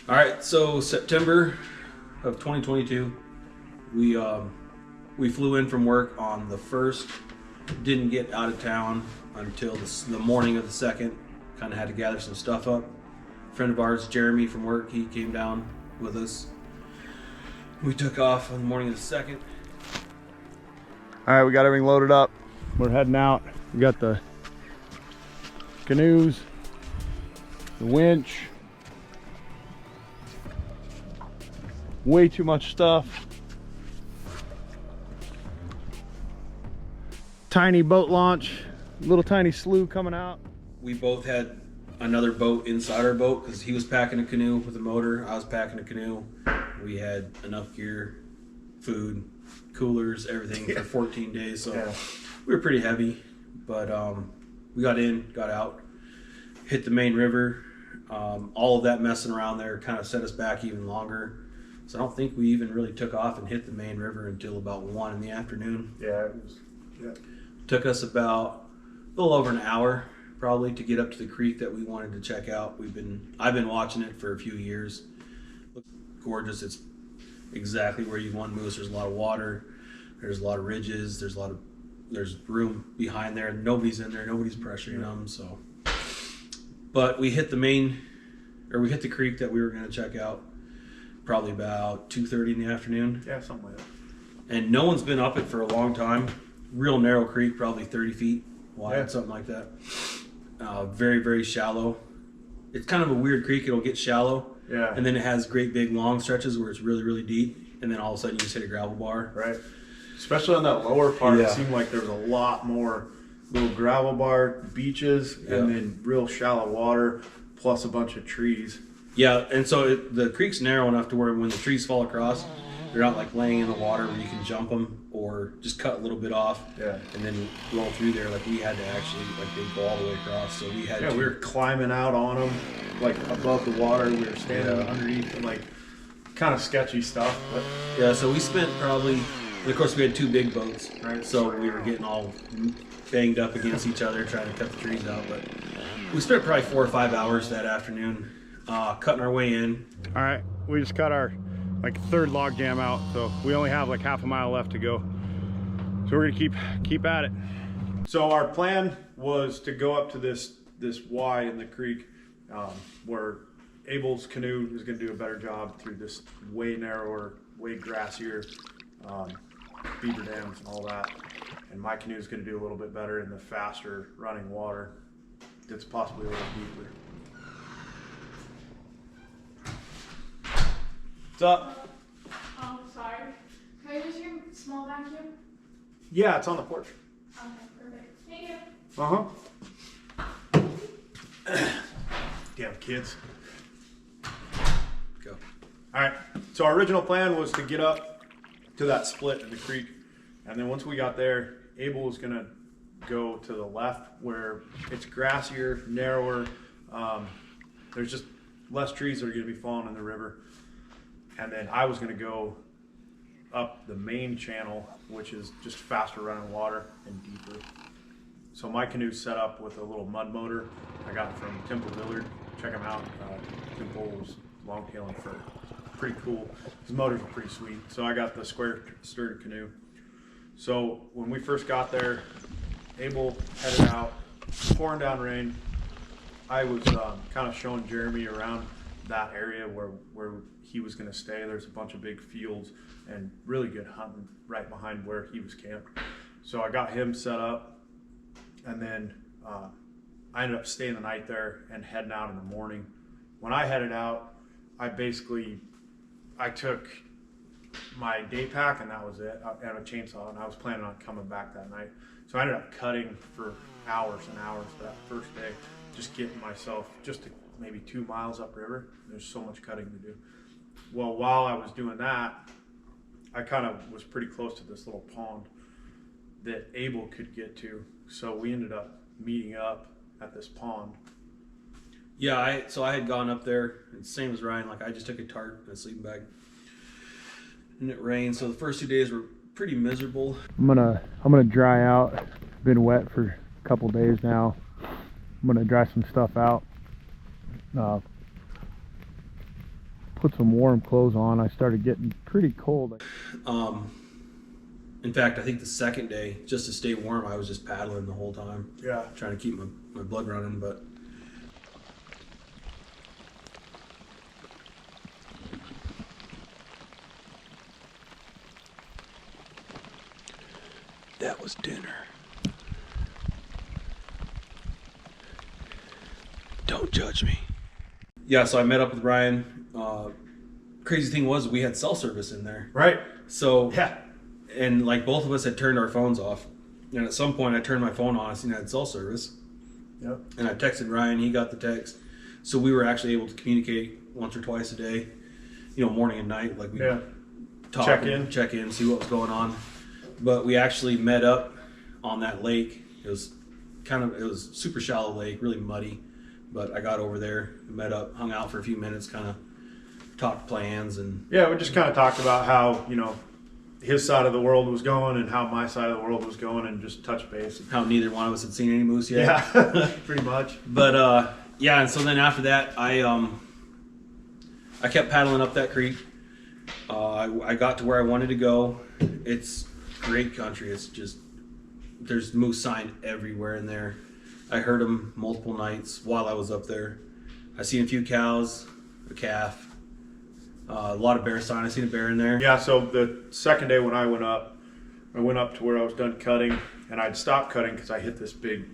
All right, so September of 2022, we flew in from work on the 1st. Didn't get out of town until the morning of the 2nd. Kind of had to gather some stuff up. A friend of ours, Jeremy from work, he came down with us. We took off on the morning of the 2nd. All right, we got everything loaded up. We're heading out. We got the canoes, the winch, way too much stuff. Tiny boat launch, little tiny slough coming out. We both had another boat inside our boat because he was packing a canoe with a motor. I was packing a canoe. We had enough gear, food, coolers, everything for 14 days. So we were pretty heavy, but we got in, got out, hit the main river. All of that messing around there kind of set us back even longer. So I don't think we even really took off and hit the main river until about 1 in the afternoon. Yeah, it was. Yeah. Took us about a little over an hour probably to get up to the creek that we wanted to check out. I've been watching it for a few years. Looks gorgeous. It's exactly where you want moose. There's a lot of water. There's a lot of ridges. There's room behind there. Nobody's in there. Nobody's pressuring them. So, but we hit the creek that we were going to check out probably about 2:30 in the afternoon. Yeah, something like that. And no one's been up it for a long time. Real narrow creek, probably 30 feet wide, something like that. Very, very shallow. It's kind of a weird creek. It'll get shallow. Yeah. And then it has great big long stretches where it's really, really deep. And then all of a sudden you just hit a gravel bar. Right. Especially on that lower part, it seemed like there was a lot more little gravel bar beaches and then real shallow water plus a bunch of trees. Yeah, and so the creek's narrow enough to where when the trees fall across, they're not like laying in the water where you can jump them or just cut a little bit off and then roll through there. Like we had to actually, they go all the way across. So we had to. We were climbing out on them, like above the water. We were standing underneath and like kind of sketchy stuff. But yeah, so we spent probably, and of course we had 2 big boats, right? So we were getting all banged up against each other trying to cut the trees out. But we spent probably 4 or 5 hours that afternoon cutting our way in. All right, we just cut our 3rd log jam out, so we only have like half a mile left to go. So we're gonna keep at it. So our plan was to go up to this Y in the creek where Abel's canoe is gonna do a better job through this way narrower, way grassier beaver dams and all that. And my canoe is gonna do a little bit better in the faster running water that's possibly a little deeper. What's up? Oh, sorry. Can I use your small vacuum? Yeah, it's on the porch. Okay, perfect. Thank you. Damn kids. Go. All right. So our original plan was to get up to that split in the creek, and then once we got there, Abel was gonna go to the left where it's grassier, narrower. There's just less trees that are gonna be falling in the river. And then I was going to go up the main channel, which is just faster running water and deeper. So my canoe's set up with a little mud motor I got from Temple Dillard. Check him out. Temple's longtail and fur. Pretty cool. His motors are pretty sweet. So I got the square stirred canoe. So when we first got there, Abel headed out, pouring down rain. I was kind of showing Jeremy around that area where he was going to stay. There's a bunch of big fields and really good hunting right behind where he was camped. So I got him set up, and then I ended up staying the night there and heading out in the morning. When I headed out, I took my day pack and that was it. I had a chainsaw and I was planning on coming back that night. So I ended up cutting for hours and hours that first day, just getting myself just to maybe 2 miles upriver. There's so much cutting to do. Well, while I was doing that, I kind of was pretty close to this little pond that Abel could get to. So we ended up meeting up at this pond. Yeah, so I had gone up there, and same as Ryan, I just took a tarp and a sleeping bag. And it rained, so the first 2 days were pretty miserable. I'm gonna dry out. Been wet for a couple days now. I'm gonna dry some stuff out. put some warm clothes on. I started getting pretty cold. In fact, I think the second day, just to stay warm, I was just paddling the whole time. Yeah. Trying to keep my blood running, but. That was dinner. Don't judge me. Yeah, so I met up with Ryan. Crazy thing was we had cell service in there. Right. So, Yeah. and like both of us had turned our phones off. And at some point I turned my phone on, I seen I had cell service. Yep. And I texted Ryan, he got the text. So we were actually able to communicate once or twice a day, morning and night. Like we talk, check in, see what was going on. But we actually met up on that lake. It was super shallow lake, really muddy. But I got over there, met up, hung out for a few minutes, kind of talked plans and. Yeah, we just kind of talked about how, his side of the world was going and how my side of the world was going, and just touch base. How neither one of us had seen any moose yet. Yeah, pretty much. But and so then after that, I kept paddling up that creek. I got to where I wanted to go. It's great country. It's just there's moose sign everywhere in there. I heard them multiple nights while I was up there. I seen a few cows, a calf. A lot of bear sign. I seen a bear in there. Yeah, so the second day when I went up to where I was done cutting, and I'd stopped cutting because I hit this big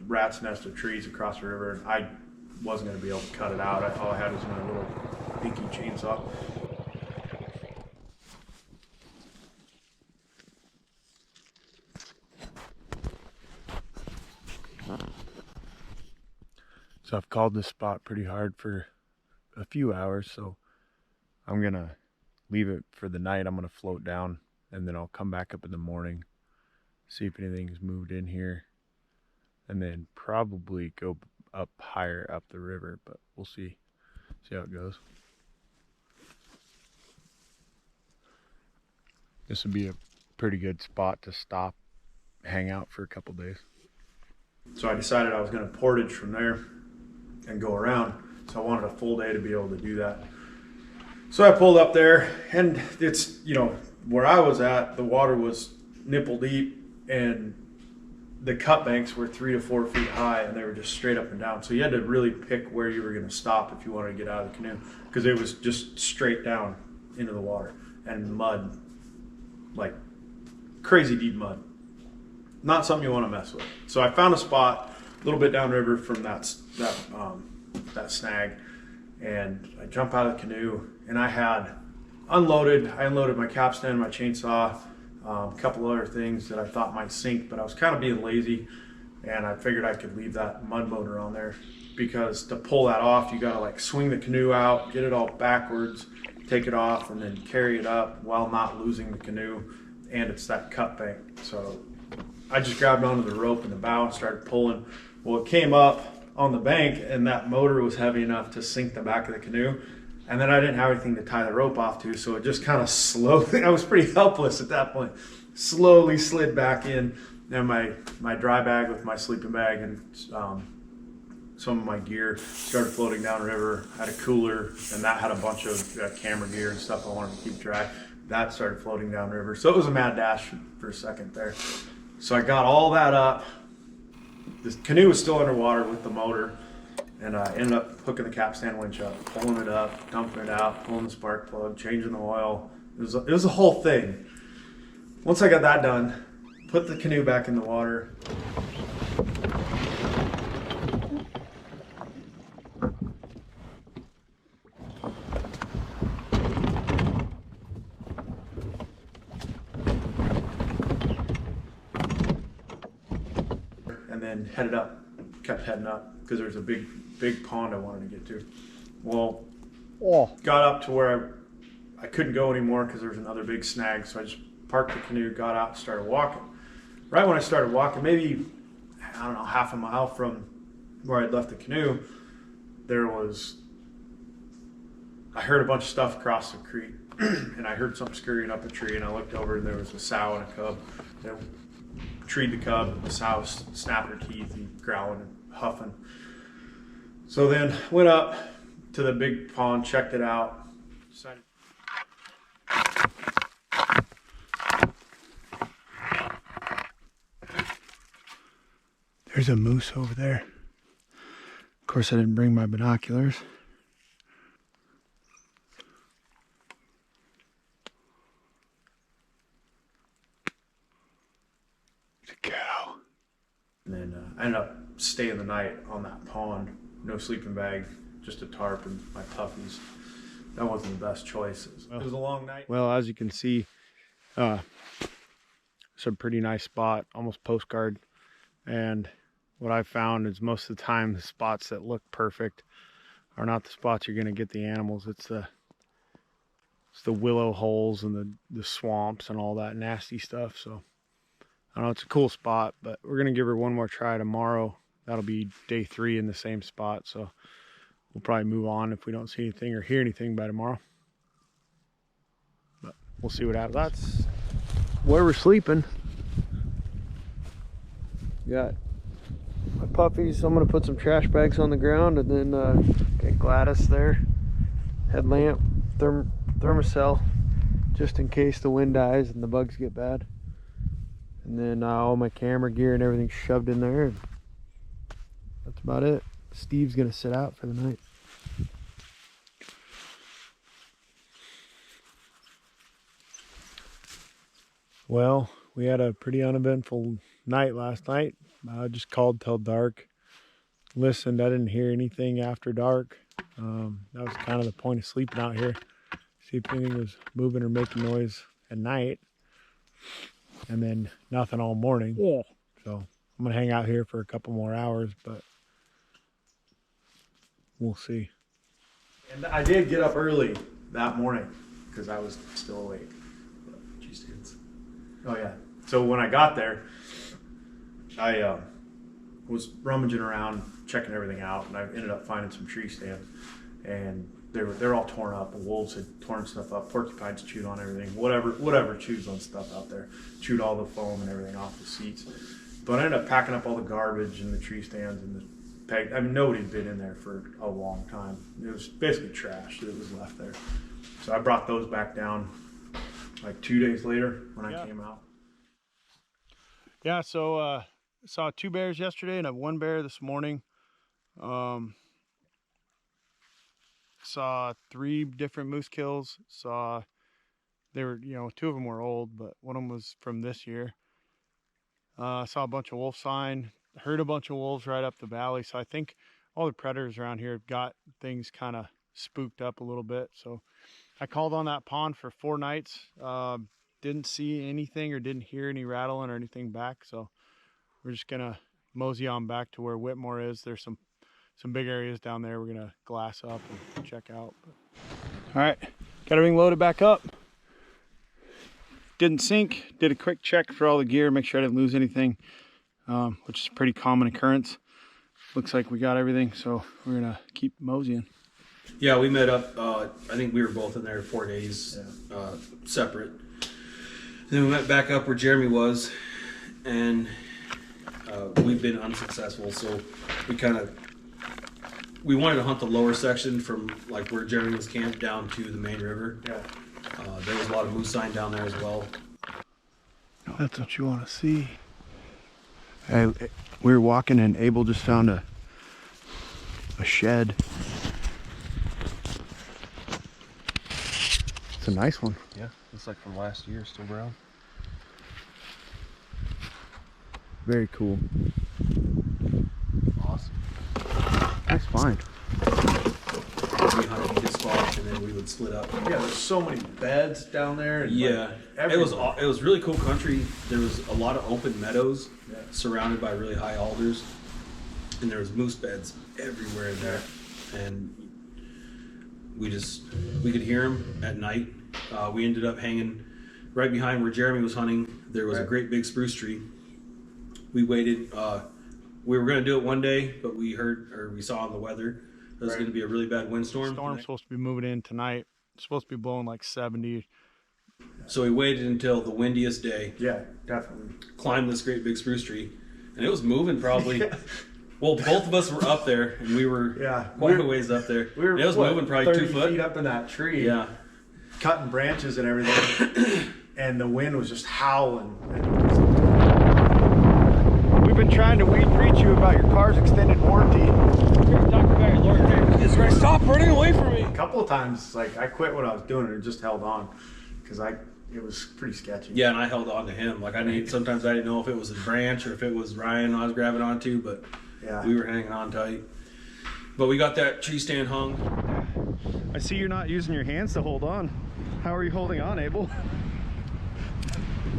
rat's nest of trees across the river, and I wasn't going to be able to cut it out. All I had was my little pinky chainsaw. So I've called this spot pretty hard for a few hours, so I'm gonna leave it for the night. I'm gonna float down, and then I'll come back up in the morning, see if anything's moved in here, and then probably go up higher up the river, but we'll see how it goes. This would be a pretty good spot to stop, hang out for a couple days. So I decided I was gonna portage from there and go around, so I wanted a full day to be able to do that. So I pulled up there, and it's, where I was at, the water was nipple deep, and the cut banks were 3 to 4 feet high, and they were just straight up and down. So you had to really pick where you were going to stop if you wanted to get out of the canoe, because it was just straight down into the water and mud, like crazy deep mud. Not something you want to mess with. So I found a spot a little bit downriver from that snag, and I jump out of the canoe, and I unloaded my capstan, my chainsaw, a couple other things that I thought might sink, but I was kind of being lazy, and I figured I could leave that mud motor on there, because to pull that off, you gotta like swing the canoe out, get it all backwards, take it off, and then carry it up while not losing the canoe, and it's that cut bank. So I just grabbed onto the rope in the bow and started pulling. Well, it came up on the bank, and that motor was heavy enough to sink the back of the canoe, and then I didn't have anything to tie the rope off to, so it just kind of slowly, I was pretty helpless at that point, slowly slid back in, and my dry bag with my sleeping bag and some of my gear started floating downriver. I had a cooler, and that had a bunch of camera gear and stuff I wanted to keep dry. That started floating downriver, so it was a mad dash for a second there. So I got all that up. The canoe was still underwater with the motor, and I ended up hooking the capstan winch up, pulling it up, dumping it out, pulling the spark plug, changing the oil. It was a whole thing. Once I got that done, put the canoe back in the water. And then headed up, kept heading up, because there's a big pond I wanted to get to. Well, got up to where I couldn't go anymore because there was another big snag, so I just parked the canoe, got out, and started walking. Right when I started walking, maybe, I don't know, half a mile from where I'd left the canoe, I heard a bunch of stuff across the creek, and I heard something scurrying up a tree, and I looked over, and there was a sow and a cub. They treed the cub, the sow snapped her teeth and growling and huffing. So then went up to the big pond, checked it out, decided. There's a moose over there. Of course, I didn't bring my binoculars. It's a cow. And then I ended up staying the night on that pond. No sleeping bag, just a tarp and my puppies. That wasn't the best choice. It was a long night. Well, as you can see, it's a pretty nice spot, almost postcard. And what I've found is most of the time the spots that look perfect are not the spots you're going to get the animals. It's the willow holes and the swamps and all that nasty stuff. So I don't know, it's a cool spot, but we're going to give her one more try tomorrow. That'll be day 3 in the same spot. So we'll probably move on if we don't see anything or hear anything by tomorrow. But we'll see what happens. That's where we're sleeping. Got my puppies. I'm gonna put some trash bags on the ground, and then get Gladys there. Headlamp, thermocell, just in case the wind dies and the bugs get bad. And then all my camera gear and everything shoved in there. And that's about it. Steve's gonna sit out for the night. Well, we had a pretty uneventful night last night. I just called till dark. Listened, I didn't hear anything after dark. That was kind of the point of sleeping out here. See if anything was moving or making noise at night. And then nothing all morning. Yeah. So I'm gonna hang out here for a couple more hours, but we'll see. And I did get up early that morning because I was still awake. Cheese stands. Oh yeah. So when I got there, I was rummaging around, checking everything out, and I ended up finding some tree stands, and they're all torn up. The wolves had torn stuff up. Porcupines chewed on everything. Whatever chews on stuff out there, chewed all the foam and everything off the seats. But I ended up packing up all the garbage and the tree stands and the peg. I mean, nobody had been in there for a long time. It was basically trash that was left there. So I brought those back down like 2 days later when I came out. Yeah, so saw 2 bears yesterday and I have 1 bear this morning. Saw 3 different moose kills. They were, 2 of them were old, but one of them was from this year. Saw a bunch of wolf sign, heard a bunch of wolves right up the valley. So I think all the predators around here have got things kind of spooked up a little bit. So I called on that pond for 4 nights. Didn't see anything or didn't hear any rattling or anything back. So we're just gonna mosey on back to where Whitmore is. There's some big areas down there we're gonna glass up and check out. All right, got everything loaded back up. Didn't sink. Did a quick check for all the gear, make sure I didn't lose anything, which is a pretty common occurrence. Looks like we got everything, so we're gonna keep moseying. Yeah, we met up. I think we were both in there 4 days, separate. Then we went back up where Jeremy was, and we've been unsuccessful. So we wanted to hunt the lower section from like where Jeremy was camped down to the main river. Yeah. There was a lot of moose sign down there as well. That's what you want to see. Hey, we were walking and Abel just found a shed. It's a nice one. Yeah, looks like from last year, still brown. Very cool. Awesome. Nice find. We hunted this spot and then we would split up. Yeah, there's so many beds down there. And Yeah, it was really cool country. There was a lot of open meadows surrounded by really high alders, and there was moose beds everywhere in there. And we could hear them at night. We ended up hanging right behind where Jeremy was hunting. There was a great big spruce tree. We waited. We were going to do it one day, but we saw on the weather it was going to be a really bad windstorm. Storm's supposed to be moving in tonight. It's supposed to be blowing like 70. So we waited until the windiest day. Yeah, definitely. Climbed this great big spruce tree, and it was moving probably. Well, both of us were up there, and we were quite a ways up there. We were it was moving probably 2 foot feet up in that tree. Yeah, cutting branches and everything, and the wind was just howling. We've been trying to reach you about your car's extended warranty. Stop running away from me. A couple of times, like, I quit what I was doing and just held on because it was pretty sketchy. Yeah, and I held on to him. Like sometimes I didn't know if it was a branch or if it was Ryan I was grabbing onto, but Yeah. we were hanging on tight. But we got that tree stand hung. I see you're not using your hands to hold on. How are you holding on, Abel?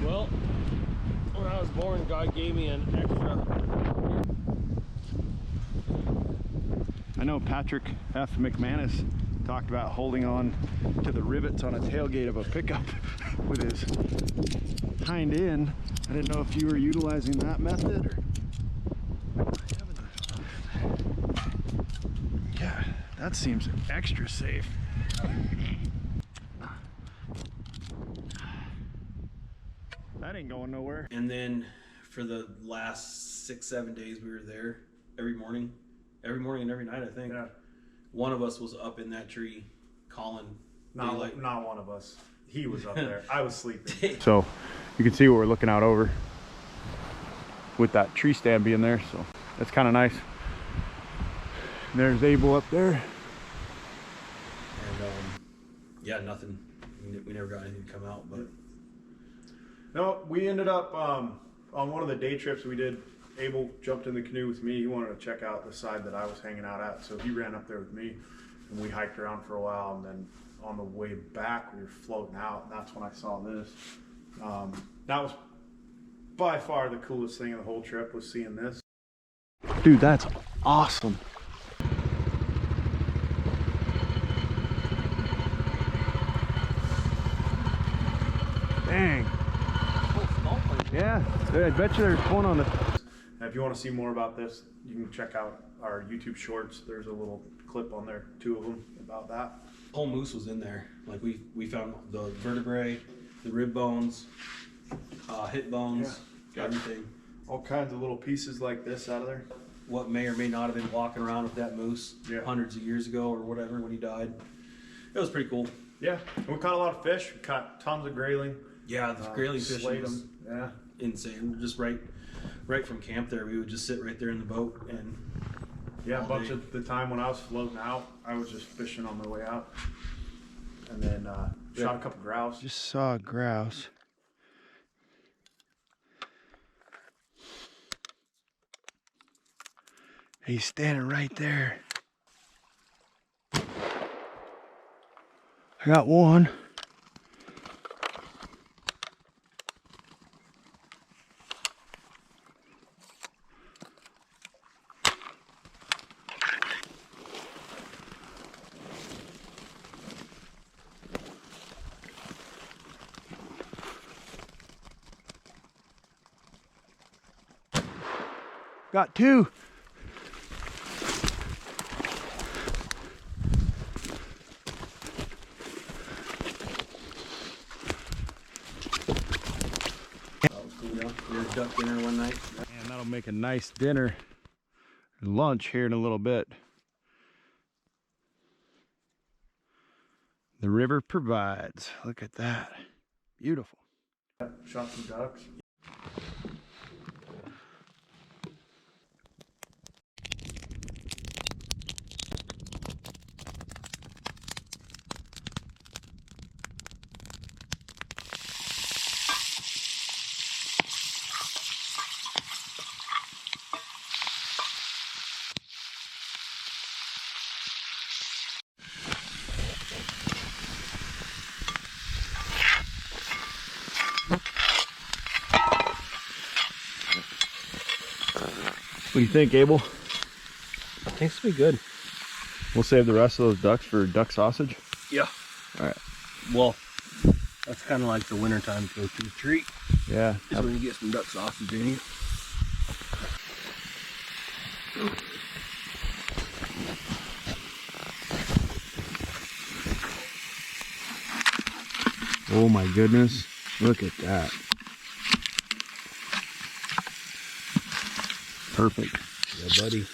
Well, when I was born, God gave me an extra. I know Patrick F. McManus talked about holding on to the rivets on a tailgate of a pickup with his hind end. I didn't know if you were utilizing that method or... Yeah, that seems extra safe. That ain't going nowhere. And then for the last 6-7 days we were there every morning and every night, I think. Yeah. One of us was up in that tree calling daylight. Not one of us. He was up there. I was sleeping. So you can see what we're looking out over with that tree stand being there, so that's kind of nice. And there's Abel up there. And yeah, nothing. We never got anything to come out, but No, we ended up on one of the day trips we did. Abel jumped in the canoe with me. He wanted to check out the side that I was hanging out at, so he ran up there with me, and we hiked around for a while. And then on the way back, we were floating out, and that's when I saw this. That was by far the coolest thing of the whole trip, was seeing this. Dude, that's awesome. Dang. Yeah, I bet you there's one on the... Now, if you want to see more about this, you can check out our YouTube shorts. There's a little clip on there, 2 of them, about that. whole moose was in there. Like we found the vertebrae, the rib bones, hip bones, everything. All kinds of little pieces like this out of there. What may or may not have been walking around with that moose Yeah. hundreds of years ago or whatever when he died. It was pretty cool. Yeah, and we caught a lot of fish. We caught tons of grayling. Yeah, the grayling Slayed fishing was them. Yeah. insane. Just right from camp there, we would just sit right there in the boat and Yeah, a all bunch day. of the time when I was floating out, I was just fishing on my way out. And then shot a couple grouse. Just saw a grouse. He's standing right there. I got one. Got two. that was cool. Yeah, we had a duck dinner one night. And that'll make a nice dinner, lunch here in a little bit. The river provides. Look at that. Beautiful. Shot some ducks. What do you think, Abel? I think this will be good. We'll save the rest of those ducks for duck sausage. Yeah. All right. Well, that's kind of like the wintertime go-to treat. Yeah. Is when you get some duck sausage in you. Oh my goodness. Look at that. Perfect. Yeah, buddy.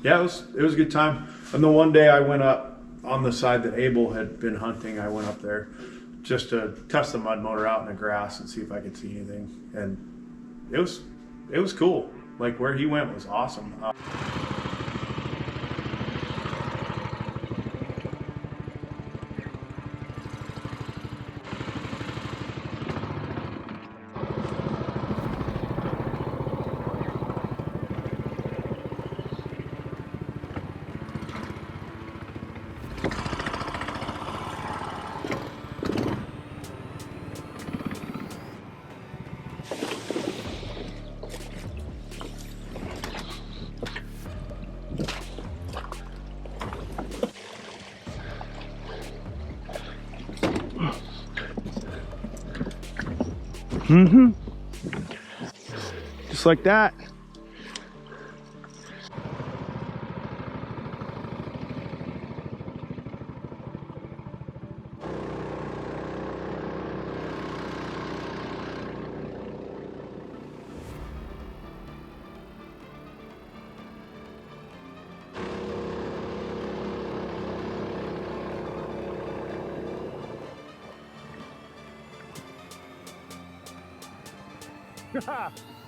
Yeah, it was a good time. And the one day I went up on the side that Abel had been hunting, I went up there just to test the mud motor out in the grass and see if I could see anything. And it was cool. Like where he went was awesome. Mm-hmm. Just like that.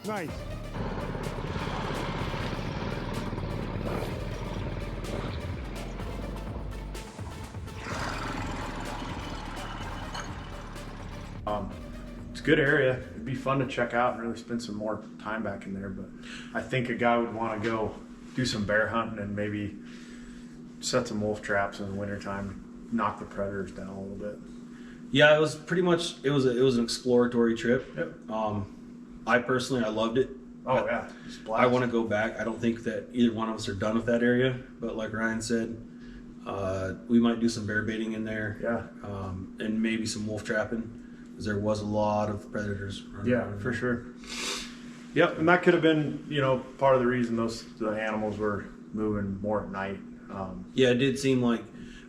Nice. It's a good area. It'd be fun to check out and really spend some more time back in there. But I think a guy would want to go do some bear hunting and maybe set some wolf traps in the wintertime, knock the predators down a little bit. Yeah, it was pretty much it was an exploratory trip. Yep. I personally I loved it. Oh yeah, it's a blast. I want to go back. I don't think that either one of us are done with that area, but like Ryan said, we might do some bear baiting in there. Yeah. And maybe some wolf trapping, because there was a lot of predators running Yeah, around for there. sure. Yep, and that could have been, part of the reason the animals were moving more at night. Yeah, it did seem like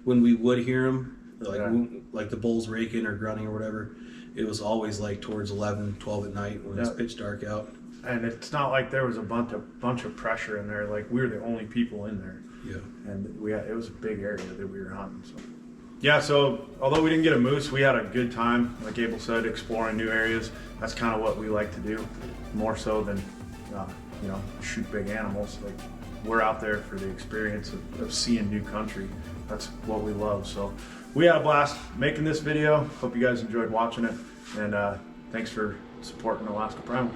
when we would hear them, like Yeah. like the bulls raking or grunting or whatever, it was always like towards 11, 12 at night when it's Yeah. pitch dark out. And it's not like there was a bunch of pressure in there. Like we were the only people in there, Yeah. and it was a big area that we were hunting. So yeah, so although we didn't get a moose, we had a good time. Like Abel said, exploring new areas. That's kind of what we like to do, more so than shoot big animals. Like we're out there for the experience of seeing new country. That's what we love. So we had a blast making this video. Hope you guys enjoyed watching it, and thanks for supporting Alaska Primal.